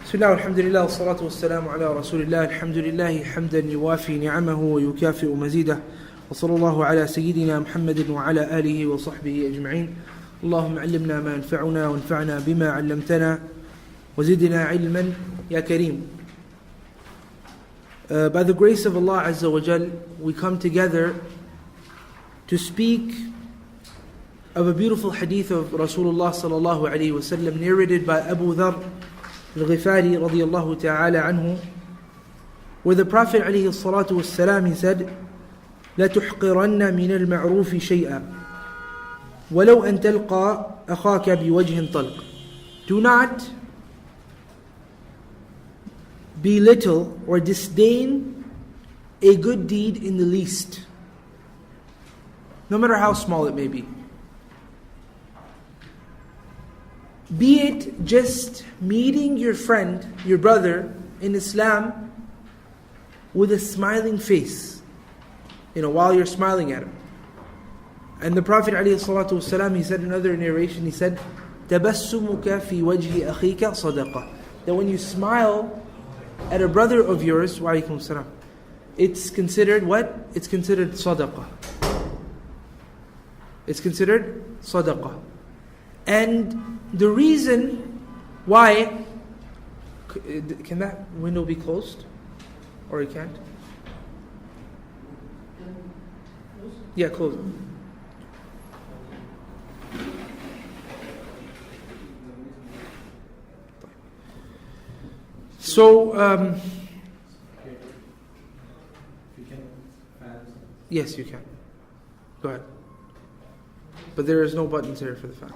بسم الله والحمد لله والصلاة والسلام على رسول الله الحمد لله حمدا يوافي نعمه ويكافئ مزيده وصلى الله على سيدنا محمد وعلى آله وصحبه أجمعين اللهم علمنا ما ينفعنا وانفعنا بما علمتنا وزدنا علما يا كريم. By the grace of Allah Azza wa Jal, we come together to speak of a beautiful hadith of Rasulullah sallallahu alayhi wa sallam narrated by Abu Dhar Al-Ghifari radiyallahu ta'ala anhu, where the Prophet alayhi salatu was salam, he said, لا تحقرن من المعروف شيئا ولو أن تلقى أخاك بوجه طلق. Do not belittle or disdain a good deed in the least, no matter how small it may be. Be it just meeting your friend, your brother in Islam with a smiling face, while you're smiling at him. And the Prophet ﷺ, he said in another narration, he said, تَبَسُّمُكَ فِي وَجْهِ أَخِيكَ صَدَقَةً. That when you smile at a brother of yours, وَعَلَيْكُمْ السَّلَامُ, it's considered what? It's considered sadaqah. It's considered sadaqah. And the reason why, can that window be closed? Or it can't? Yeah, close it. So, yes, you can. Go ahead. But there is no buttons here for the fan.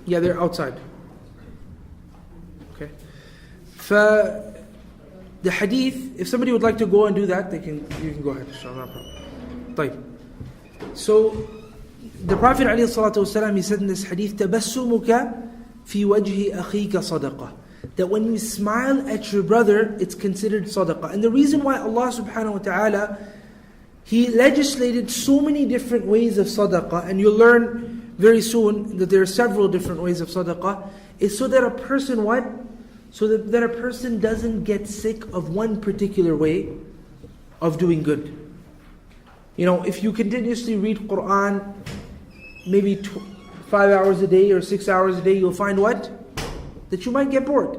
Yeah, they're outside. Okay. The hadith, if somebody would like to go and do that, you can go ahead. No problem. طيب. So, the Prophet ﷺ, he said in this hadith, تَبَسُّمُكَ فِي وَجْهِ أَخِيكَ صَدَقَةً. That when you smile at your brother, it's considered sadaqah. And the reason why Allah subhanahu wa ta'ala, He legislated so many different ways of sadaqah, and you'll learn very soon that there are several different ways of sadaqah, is so that a person what? So that a person doesn't get sick of one particular way of doing good. If you continuously read Qur'an, maybe 5 hours a day or 6 hours a day, you'll find what? That you might get bored.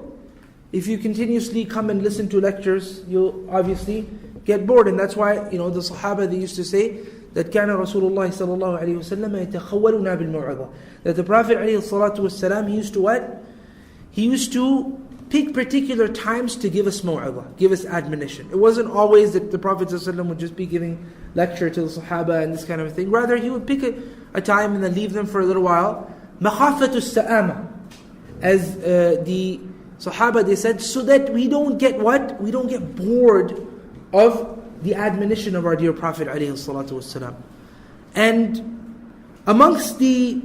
If you continuously come and listen to lectures, you'll obviously get bored. And that's why, the Sahaba, they used to say that كان رسول الله صلى الله عليه وسلم يتخولنا بالموعظة. That the Prophet عليه الصلاة والسلام, he used to what? He used to pick particular times to give us maw'idha, give us admonition. It wasn't always that the Prophet ﷺ would just be giving lecture to the Sahaba and this kind of thing. Rather, he would pick a time and then leave them for a little while. مَخَافَةُ السَّآمَةِ. As the Sahaba, they said, so that we don't get what? We don't get bored of the admonition of our dear Prophet ﷺ. And amongst the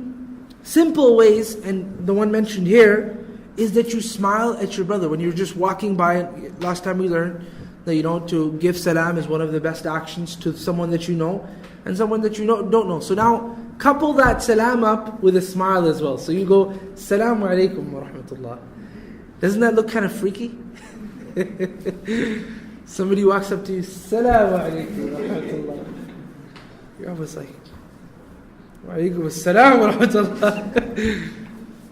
simple ways, and the one mentioned here, is that you smile at your brother when you're just walking by. Last time we learned that to give salam is one of the best actions to someone that you know and someone that you don't know. So now couple that salam up with a smile as well. So you go, Assalamu alaikum wa rahmatullah. Doesn't that look kind of freaky? Somebody walks up to you, Assalamu alaikum wa rahmatullah. You're almost like, wa alaikum assalam wa rahmatullah.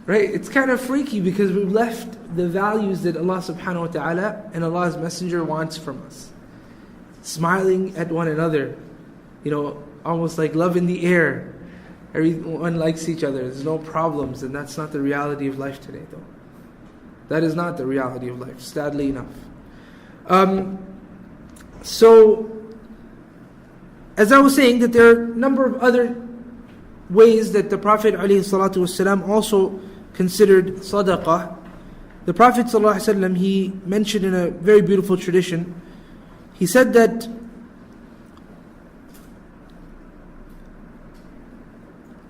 Right? It's kind of freaky because we've left the values that Allah subhanahu wa ta'ala and Allah's Messenger wants from us. Smiling at one another, almost like love in the air. Everyone likes each other, there's no problems, and that's not the reality of life today though. That is not the reality of life, sadly enough. So, as I was saying, that there are a number of other ways that the Prophet ﷺ also considered sadaqah. The Prophet ﷺ, he mentioned in a very beautiful tradition, he said that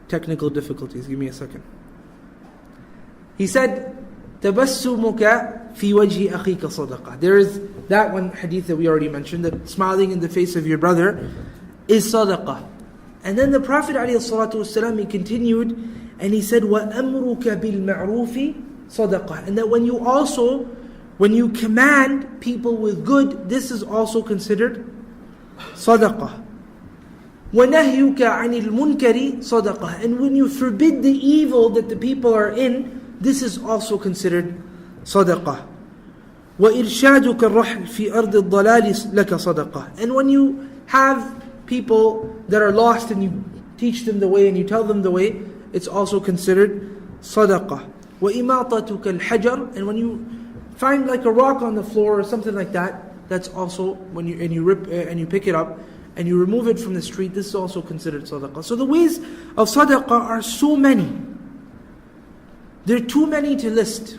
technical difficulties, give me a second. He said, تَبَسُّمُكَ فِي وَجْهِ أَخِيكَ صَدَقَةً. There is that one hadith that we already mentioned, that smiling in the face of your brother is sadaqah. And then the Prophet ﷺ, he continued and he said, وَأَمْرُكَ بِالْمَعْرُوفِ صَدَقَةً. And that when you command people with good, this is also considered sadaqah. وَنَهْيُكَ عَنِ الْمُنْكَرِ صَدَقَةً. And when you forbid the evil that the people are in, this is also considered sadaqah. وَإِرْشَادُكَ الرَّحْلِ فِي أَرْضِ الضَّلَالِ لَكَ صَدَقَةً. And when you have people that are lost and you teach them the way and you tell them the way, it's also considered sadaqah. وَإِمَاطَتُكَ الْحَجَرِ. And when you find like a rock on the floor or something like that, that's also when you pick it up and you remove it from the street, this is also considered sadaqah. So the ways of sadaqah are so many. There are too many to list.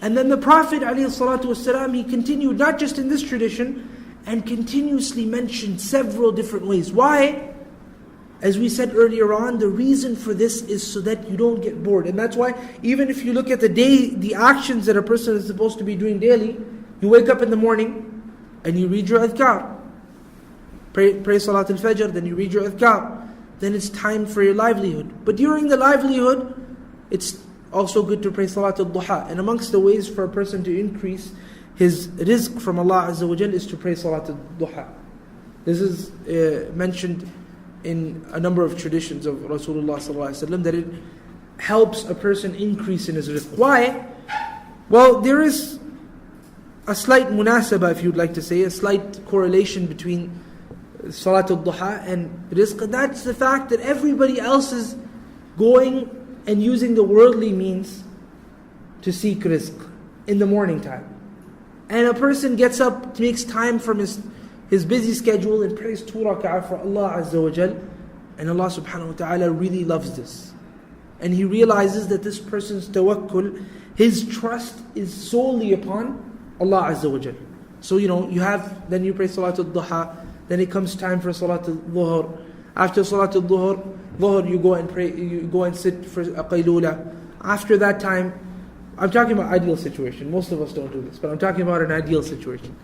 And then the Prophet ﷺ, he continued not just in this tradition, and continuously mentioned several different ways. Why? As we said earlier on, the reason for this is so that you don't get bored. And that's why even if you look at the actions that a person is supposed to be doing daily, you wake up in the morning and you read your adhkar. Pray Salat al-Fajr, then you read your adhkar. Then it's time for your livelihood. But during the livelihood, it's also good to pray Salat al-Duha. And amongst the ways for a person to increase his rizq from Allah Azza wa Jal is to pray Salat al-Duha. This is mentioned in a number of traditions of Rasulullah sallallahu alaihi wasallam, that it helps a person increase in his rizq. Why? Well, there is a slight munasabah, if you'd like to say, a slight correlation between Salat al-Duha and rizq. That's the fact that everybody else is going and using the worldly means to seek rizq in the morning time. And a person gets up, makes time from his busy schedule and prays 2 rak'ah for Allah Azza wa Jal. And Allah subhanahu wa ta'ala really loves this. And He realizes that this person's tawakkul, his trust is solely upon Allah Azza wa Jal. So then you pray Salat al-Duha, then it comes time for Salat al-Dhuhr. After Salat al-Dhuhr, you go and pray, you go and sit for a qaylula. After that time, I'm talking about ideal situation. Most of us don't do this, but I'm talking about an ideal situation.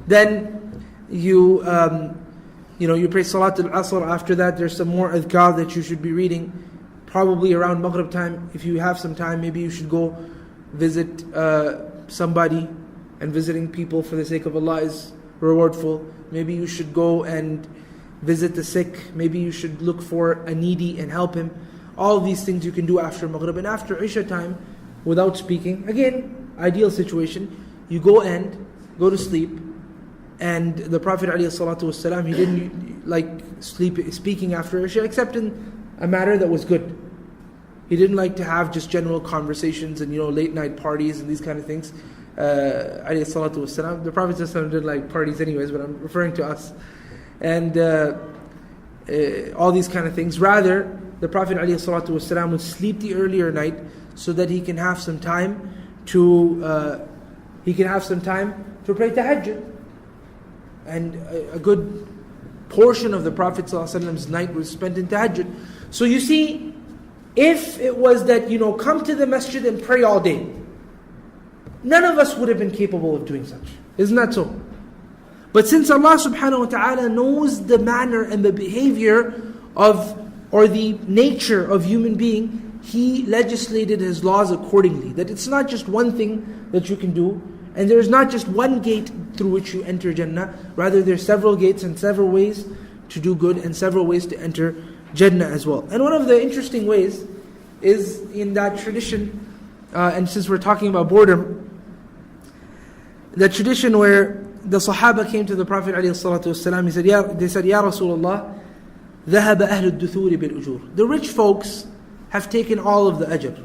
Then you pray Salat al-Asr. After that, there's some more adhkar that you should be reading. Probably around Maghrib time, if you have some time, maybe you should go visit somebody. And visiting people for the sake of Allah is rewardful. Maybe you should go and visit the sick. Maybe you should look for a needy and help him. All these things you can do after Maghrib. And after Isha time, without speaking, again, ideal situation, you go to sleep. And the Prophet ﷺ, he didn't like speaking after Isha, except in a matter that was good. He didn't like to have just general conversations and late night parties and these kind of things. The Prophet ﷺ didn't like parties anyways, but I'm referring to us. And all these kind of things. Rather, the Prophet ﷺ would sleep the earlier night so that he can have some time to pray tahajjud. And a good portion of the Prophet ﷺ's night was spent in tahajjud. So you see, if it was that, come to the masjid and pray all day, none of us would have been capable of doing such. Isn't that so? But since Allah subhanahu wa ta'ala knows the manner and the behavior or the nature of human being, He legislated His laws accordingly. That it's not just one thing that you can do, and there's not just one gate through which you enter Jannah. Rather, there's several gates and several ways to do good and several ways to enter Jannah as well. And one of the interesting ways is in that tradition, and since we're talking about boredom, the tradition where the Sahaba came to the Prophet ﷺ, they said, Ya Rasulullah, ذهب أهل الدثور بالأجور. The rich folks have taken all of the ajr.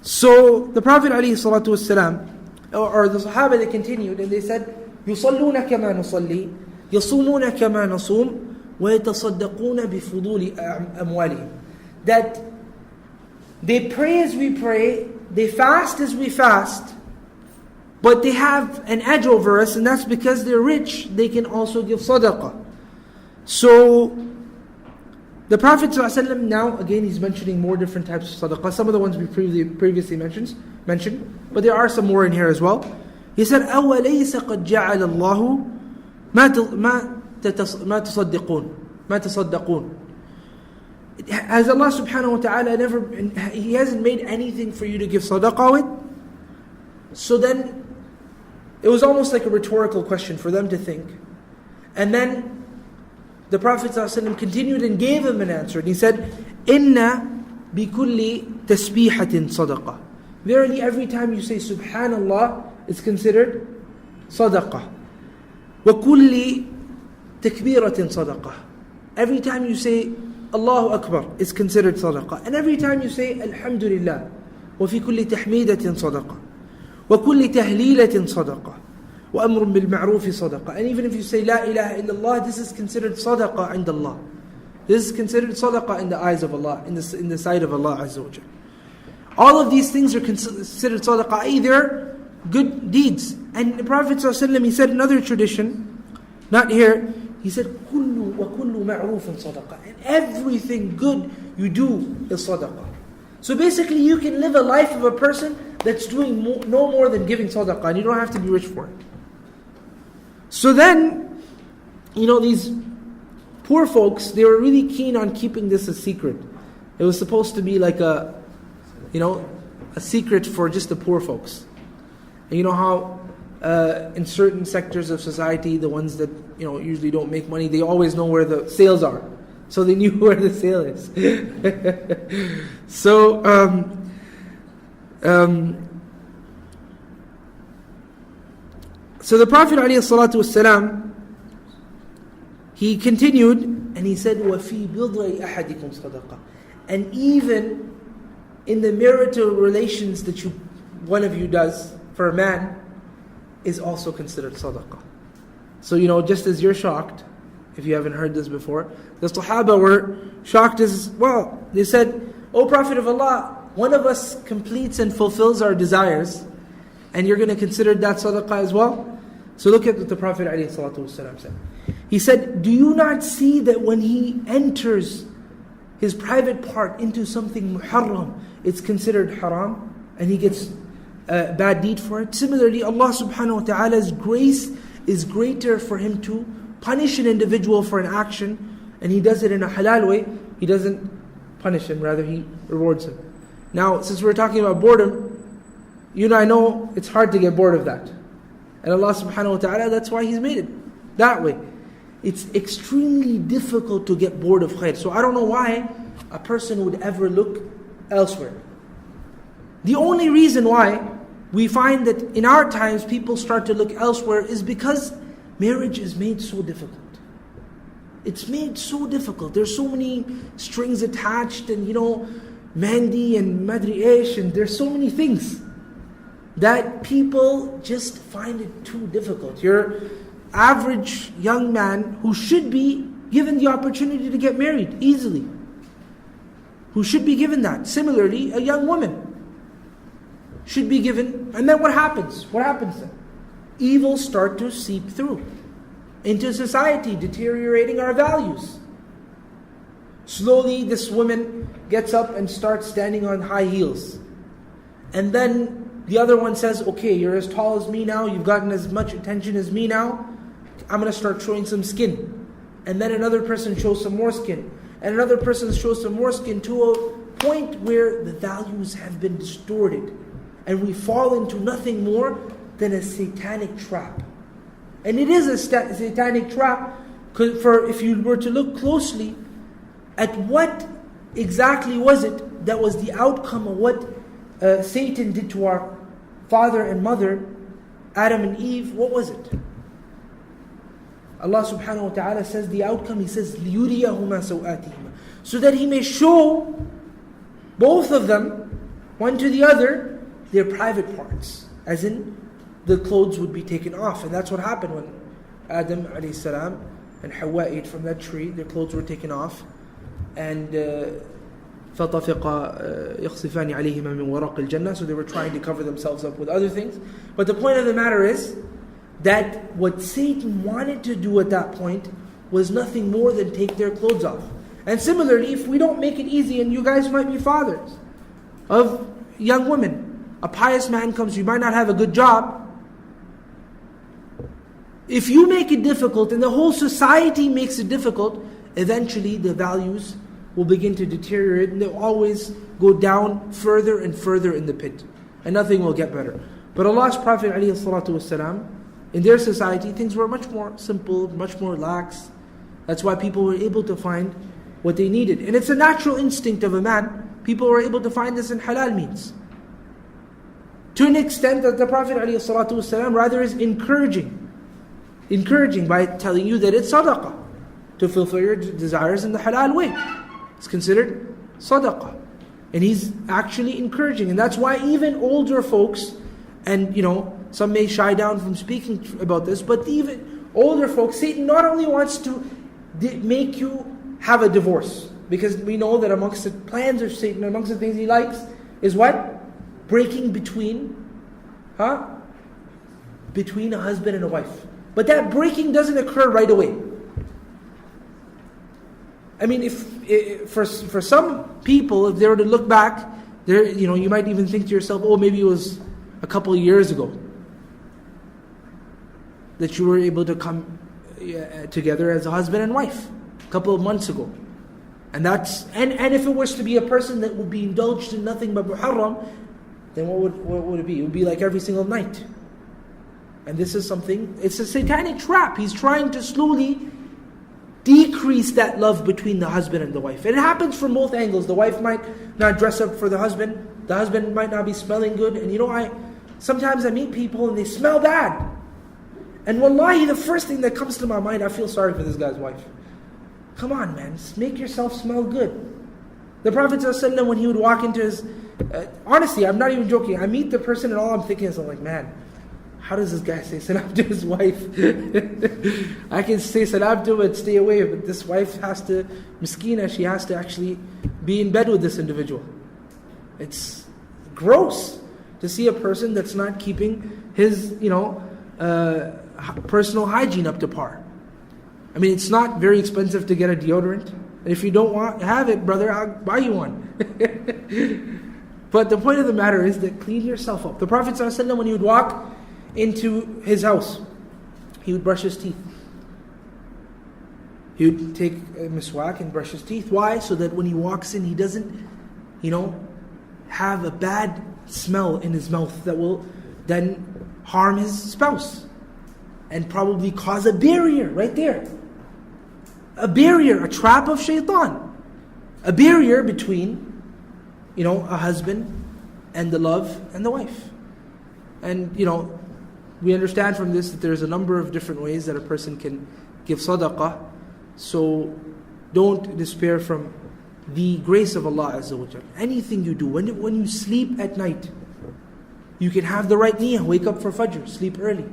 So the Prophet ﷺ, or the Sahaba, they continued and they said, يصلون كما نصلي يصومون كما نصوم ويتصدقون بفضول أموالهم. That they pray as we pray, they fast as we fast, but they have an edge over us, and that's because they're rich. They can also give sadaqah. So the Prophet ﷺ, now again he's mentioning more different types of sadaqah. Some of the ones we previously mentioned, but there are some more in here as well. He said, أَوَلَيْسَ قَدْ جَعَلَ اللَّهُ مَا تَصَدَّقُونَ. Has Allah subhanahu wa ta'ala never, He hasn't made anything for you to give sadaqah with? So then, it was almost like a rhetorical question for them to think. And then, the Prophet ﷺ continued and gave him an answer. And he said, Inna bikulli tasbihatin sadaqah. Verily, every time you say Subhanallah, it's considered sadaqah. Wa kulli takbiratin sadaqah. Every time you say Allahu Akbar, it's considered sadaqah. And every time you say Alhamdulillah, wa fi kulli tahmidatin sadaqah. Wa kulli tahlilatin sadaqah. Wa amrun bil ma'rufi sadaqah. And even if you say La ilaha illallah, this is considered sadaqah inda Allah. This is considered sadaqah in the eyes of Allah, in the sight of Allah Azza wa Jalla. All of these things are considered sadaqah, either good deeds. And the Prophet ﷺ, he said another tradition, not here, he said, كُلُّ وَكُلُّ مَعْرُوفٍ صَدَقَةٍ. And everything good you do is sadaqah. So basically you can live a life of a person that's doing no more than giving sadaqah, and you don't have to be rich for it. So then, these poor folks, they were really keen on keeping this a secret. It was supposed to be like a secret for just the poor folks. And you know how in certain sectors of society, the ones that usually don't make money, they always know where the sales are. So they knew where the sale is. So the Prophet ﷺ, he continued and he said, وَفِي بِضْعِ أَحَدِكُمْ صَدَقَةً. And even in the marital relations that one of you does for a man is also considered sadaqah. So just as you're shocked, if you haven't heard this before, the Sahaba were shocked as well. They said, O Prophet of Allah, one of us completes and fulfills our desires, and you're going to consider that sadaqah as well? So look at what the Prophet ﷺ said. He said, do you not see that when he enters his private part into something muharram, it's considered haram, and he gets a bad deed for it? Similarly, Allah subhanahu wa ta'ala's grace is greater for Him to punish an individual for an action, and He does it in a halal way. He doesn't punish him, rather He rewards him. Now, since we're talking about boredom, I know it's hard to get bored of that. And Allah subhanahu wa ta'ala, that's why He's made it that way. It's extremely difficult to get bored of khair. So I don't know why a person would ever look elsewhere. The only reason why we find that in our times people start to look elsewhere is because marriage is made so difficult. It's made so difficult. There's so many strings attached, and mehndi and madri-ish, and there's so many things that people just find it too difficult. Your average young man who should be given the opportunity to get married easily, who should be given that. Similarly, a young woman should be given, and then what happens? What happens then? Evils start to seep through into society, deteriorating our values. Slowly, this woman gets up and starts standing on high heels. And then the other one says, okay, you're as tall as me now, you've gotten as much attention as me now, I'm going to start showing some skin. And then another person shows some more skin. And another person shows some more skin, to a point where the values have been distorted. And we fall into nothing more than a satanic trap. And it is a satanic trap, for if you were to look closely at what exactly was it that was the outcome of what Satan did to our father and mother, Adam and Eve. What was it? Allah subhanahu wa ta'ala says the outcome, He says, لِيُرِيَهُمَا سَوْآتِهِمَا, so that He may show both of them, one to the other, their private parts. As in, the clothes would be taken off. And that's what happened when Adam alayhi salam and Hawa ate from that tree. Their clothes were taken off. And فَطَفِقَ يَخْصِفَانِ عَلَيْهِمَا مِنْ وَرَقِ الْجَنَّةِ. So they were trying to cover themselves up with other things. But the point of the matter is that what Satan wanted to do at that point was nothing more than take their clothes off. And similarly, if we don't make it easy, and you guys might be fathers of young women, a pious man comes, you might not have a good job. If you make it difficult and the whole society makes it difficult, eventually the values will begin to deteriorate, and they'll always go down further and further in the pit. And nothing will get better. But Allah's Prophet ﷺ, in their society, things were much more simple, much more lax. That's why people were able to find what they needed. And it's a natural instinct of a man. People were able to find this in halal means. To an extent that the Prophet ﷺ rather is encouraging by telling you that it's sadaqah, to fulfill your desires in the halal way. It's considered sadaqah. And he's actually encouraging. And that's why even older folks, and some may shy down from speaking about this, but even older folks, Satan not only wants to make you have a divorce, because we know that amongst the plans of Satan, amongst the things he likes, is what? Breaking between a husband and a wife. But that breaking doesn't occur right away. I mean, if for some people, if they were to look back, you might even think to yourself, oh, maybe it was a couple of years ago that you were able to come together as a husband and wife, a couple of months ago. And if it was to be a person that would be indulged in nothing but muharram, then what would it be? It would be like every single night. And this is something, it's a satanic trap. He's trying to slowly decrease that love between the husband and the wife. And it happens from both angles. The wife might not dress up for the husband might not be smelling good. And sometimes I meet people and they smell bad. And wallahi, the first thing that comes to my mind, I feel sorry for this guy's wife. Come on, man, make yourself smell good. The Prophet ﷺ, when he would walk into his... honestly, I'm not even joking. I meet the person and all I'm thinking is, I'm like, man, how does this guy say salam to his wife? I can say salam to him and stay away, but this wife has to, miskina, she has to actually be in bed with this individual. It's gross to see a person that's not keeping his, personal hygiene up to par. I mean, it's not very expensive to get a deodorant. And if you don't have it, brother, I'll buy you one. But the point of the matter is that clean yourself up. The Prophet ﷺ, when he would walk into his house, he would brush his teeth. He would take a miswak and brush his teeth. Why? So that when he walks in, he doesn't, have a bad smell in his mouth that will then harm his spouse and probably cause a barrier right there. A barrier, a trap of shaitan. A barrier between, a husband and the love and the wife. And, we understand from this that there's a number of different ways that a person can give sadaqah. So don't despair from the grace of Allah Azza wa Jal. Anything you do, when you sleep at night, you can have the right niyyah, wake up for Fajr, sleep early.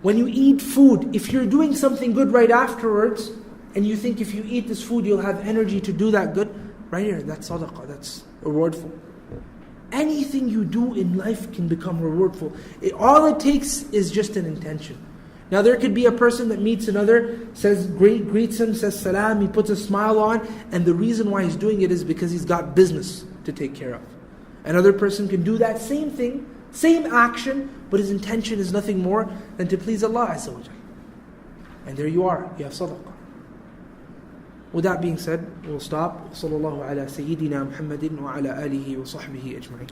When you eat food, if you're doing something good right afterwards, and you think if you eat this food you'll have energy to do that good, right here, that's sadaqah, that's rewardful. Anything you do in life can become rewardful. All it takes is just an intention. Now there could be a person that meets another, greets him, says salam, he puts a smile on, and the reason why he's doing it is because he's got business to take care of. Another person can do that same thing, same action, but his intention is nothing more than to please Allah Azza wa Jal. And there you are, you have sadaqah. With that being said, we'll stop. Sallallahu ala Sayyidina Muhammadin wa ala alihi wa sahbihi ajma'in.